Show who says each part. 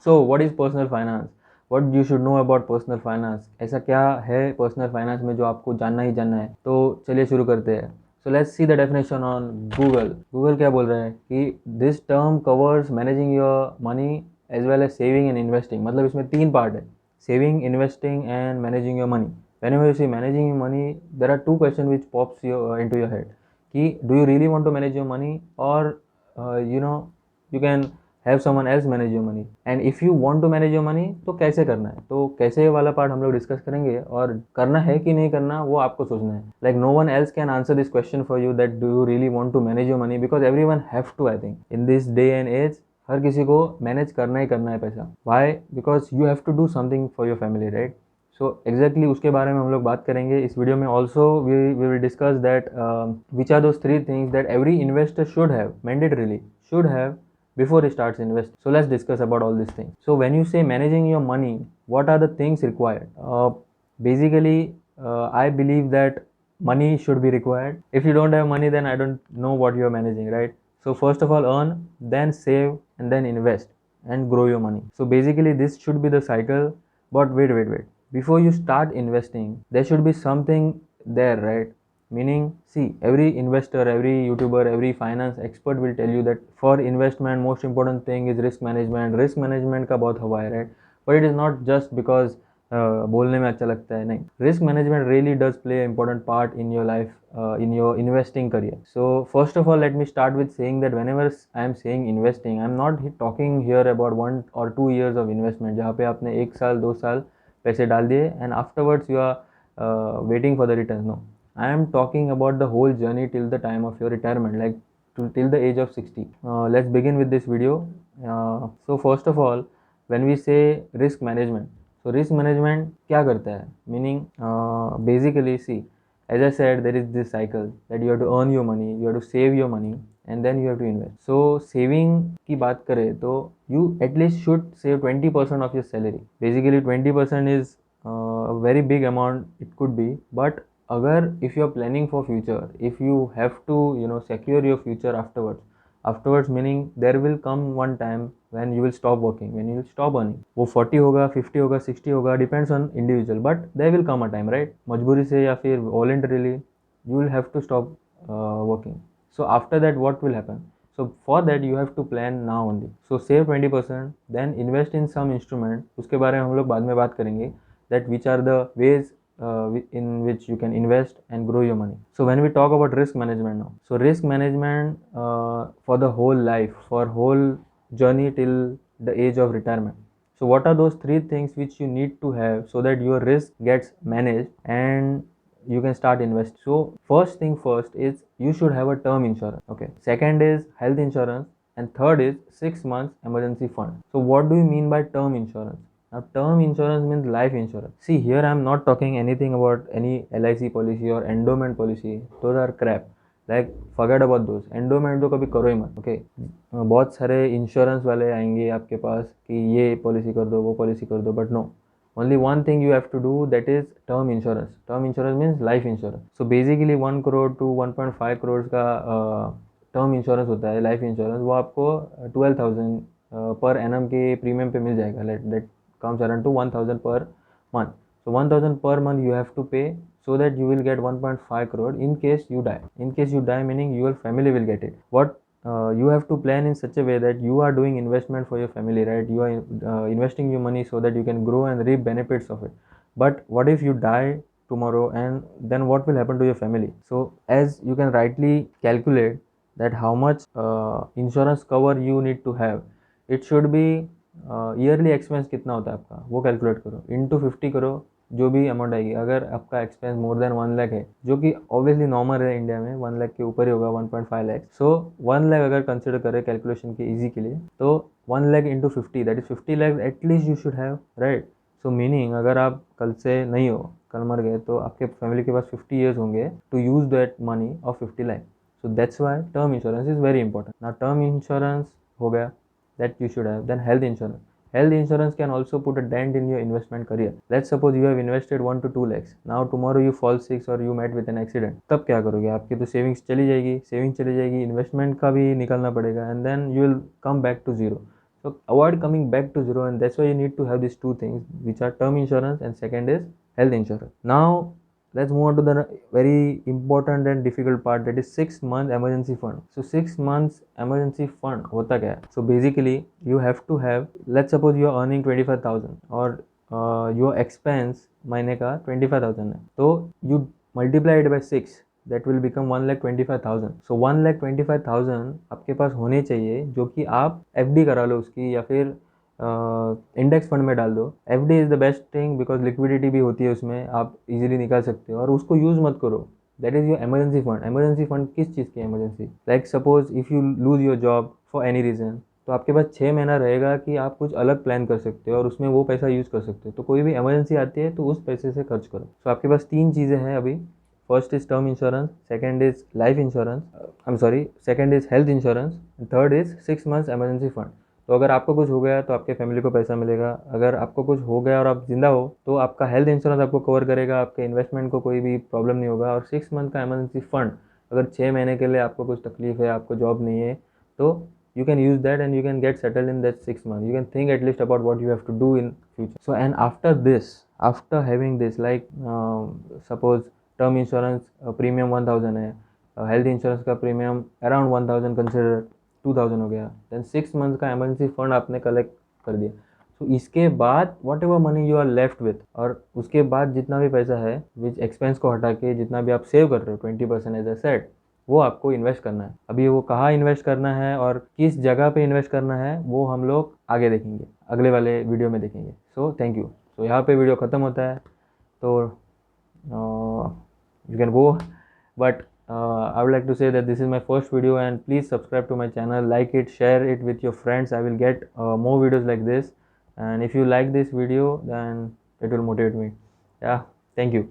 Speaker 1: So what is personal finance, what you should know about personal finance, ऐसा क्या है personal finance में जो आपको जानना ही जानना है। तो चलिए शुरू करते हैं। So let's see the definition on Google. Google क्या बोल रहे हैं कि this term covers managing your money as well as saving and investing. मतलब इसमें तीन पार्ट है, saving, investing and managing your money. whenever you see managing your money, there are two questions which pops into your head कि do you really want to manage your money, or you can have someone else manage your money, and if you want to manage your money तो कैसे करना है। तो कैसे वाला part हम लोग डिस्कस करेंगे, और करना है कि नहीं करना वो आपको सोचना है। Like no one else can answer this question for you that do you really want to manage your money, because everyone have to, I think in this day and age हर किसी को मैनेज करना ही करना है पैसा। Why? Because you have to do something for your family, right. So exactly उसके बारे में हम लोग बात करेंगे इस वीडियो में। Also we will discuss that which are those three things that every investor should have, mandatorily should have before he starts investing. So let's discuss about all these things. So when you say managing your money, what are the things required? Basically, I believe that money should be required. If you don't have money, then I don't know what you are managing, right? So first of all, earn, then save, and then invest and grow your money. So basically, this should be the cycle. But wait. Before you start investing, there should be something there, right? Meaning, see, every investor, every YouTuber, every finance expert will tell you that for investment most important thing is risk management. Risk management का बहुत हवा है, right? But it is not just because बोलने में अच्छा लगता है, नहीं। Risk management really does play an important part in your life, in your investing career. So first of all, let me start with saying that whenever I am saying investing, I am not talking here about 1 or 2 years of investment जहाँ पे आपने 1 साल 2 साल पैसे डाल दिए and afterwards you are waiting for the returns. No, I am talking about the whole journey till the time of your retirement, like till the age of 60. Let's begin with this video. So first of all, when we say risk management, so risk management क्या करता है? Meaning, basically, see, as I said, there is this cycle that you have to earn your money, you have to save your money, and then you have to invest. So saving की बात करें तो you at least should save 20% of your salary. Basically 20% is a very big amount it could be, but अगर if you are planning for future, if you have to secure your future afterwards meaning there will come one time when you will stop working, when you will stop earning. वो 40 होगा, 50 होगा, 60 होगा, depends on individual, but there will come a time, right? मजबूरी से या फिर voluntarily you will have to stop working. So after that what will happen? So for that you have to plan now only. So save 20%, then invest in some instrument, उसके बारे में हम लोग बाद में बात करेंगे, that which are the ways in which you can invest and grow your money. So when we talk about risk management now, so risk management for the whole life, for whole journey till the age of retirement. So what are those three things which you need to have so that your risk gets managed and you can start invest? So first thing first is you should have a term insurance. Okay, second is health insurance, and third is 6 months emergency fund. So what do you mean by term insurance? Now term insurance means life insurance. See, here I am not talking anything about any LIC policy or endowment policy. Those are crap. Like forget about those. Endowment तो कभी करो ही मत. Okay, बहुत सारे insurance वाले आएंगे आपके पास कि ये पॉलिसी कर दो, वो पॉलिसी कर दो, but no, only one thing you have to do, that is term insurance. Term insurance means life insurance. So basically 1 crore to 1.5 crore का टर्म इंश्योरेंस होता है, लाइफ इंश्योरेंस, वो आपको 12,000 पर एनम के प्रीमियम पे मिल जाएगा. That comes around to 1000 per month. So 1000 per month you have to pay so that you will get 1.5 crore in case you die. In case you die meaning your family will get it. What you have to plan in such a way that you are doing investment for your family, right? You are investing your money so that you can grow and reap benefits of it. But what if you die tomorrow, and then what will happen to your family? So as you can rightly calculate that how much insurance cover you need to have, it should be yearly expense कितना होता है आपका वो calculate करो, into 50 करो, जो भी amount आएगी. अगर आपका एक्सपेंस मोर देन 1 लाख है, जो कि ऑब्वियसली नॉर्मल है इंडिया में, 1 लाख के ऊपर ही होगा, 1.5 लाख. सो 1 लाख अगर कंसिडर करें कैलकुलेशन के इजी के लिए, तो 1 lakh into 50, that is 50 lakh at least you should have, right? So meaning अगर आप कल से नहीं हो, कल मर गए, तो आपके फैमिली के पास 50 ईयर्स होंगे to use that money of 50 lakh. So that's why term insurance is very important. ना टर्म इंश्योरेंस हो गया, that you should have. Then health insurance. Health insurance can also put a dent in your investment career. Let's suppose you have invested 1 to 2 lakhs. Now tomorrow you fall sick or you met with an accident. तब क्या करोगे? आपकी तो savings चली जाएगी, investment का भी निकलना पड़ेगा, and then you will come back to zero. So avoid coming back to zero, and that's why you need to have these two things, which are term insurance and second is health insurance. Now let's move on to the very important and difficult part, that is 6 month emergency fund. So 6 months emergency fund hota kya hai? So basically you have to have, let's suppose you are earning 25,000 और your expense महीने का 25,000 है, तो you multiply it by 6, that will become 1,25,000. So 1,25,000 आपके पास होने चाहिए, जो कि आप FD करा लो उसकी, या फिर इंडेक्स फंड में डाल दो. FD is the best thing because liquidity भी होती है उसमें, आप इजीली निकाल सकते हो, और उसको यूज़ मत करो. That is your emergency fund. Emergency fund किस चीज़ की emergency? Like suppose if you lose your job for any reason, तो आपके पास 6 महीना रहेगा कि आप कुछ अलग प्लान कर सकते हो और उसमें वो पैसा यूज़ कर सकते हो. तो कोई भी एमरजेंसी आती है तो उस पैसे से खर्च करो. तो आपके पास 3 चीज़ें हैं अभी. First is term insurance, second is life insurance, second is health insurance, third is 6 months emergency fund. तो अगर आपको कुछ हो गया तो आपके फैमिली को पैसा मिलेगा. अगर आपको कुछ हो गया और आप जिंदा हो तो आपका हेल्थ इंश्योरेंस आपको कवर करेगा, आपके इन्वेस्टमेंट को कोई भी प्रॉब्लम नहीं होगा. और 6 मंथ का एमरजेंसी फंड, अगर 6 महीने के लिए आपको कुछ तकलीफ है, आपको जॉब नहीं है, तो you can use that and you can get settled in that 6 months. You can think at least about what you have to do in future. So and after this, after having this, like suppose term insurance premium 1000 है, health insurance का premium around 1000 consider 2000 हो गया, then 6 months का emergency fund आपने collect कर दिया. So इसके बाद whatever money you are left with, और उसके बाद जितना भी पैसा है which expense को हटा के जितना भी आप सेव कर रहे हो 20% as I said, वो आपको इन्वेस्ट करना है. अभी वो कहाँ इन्वेस्ट करना है और किस जगह पे इन्वेस्ट करना है वो हम लोग आगे देखेंगे, अगले वाले वीडियो में देखेंगे. So thank you. सो यहाँ पे वीडियो ख़त्म होता है, तो you can go, but I would like to say that this is my first video, and please subscribe to my channel, like it, share it with your friends. I will get more videos like this, and if you like this video then it will motivate me. Yeah, thank you.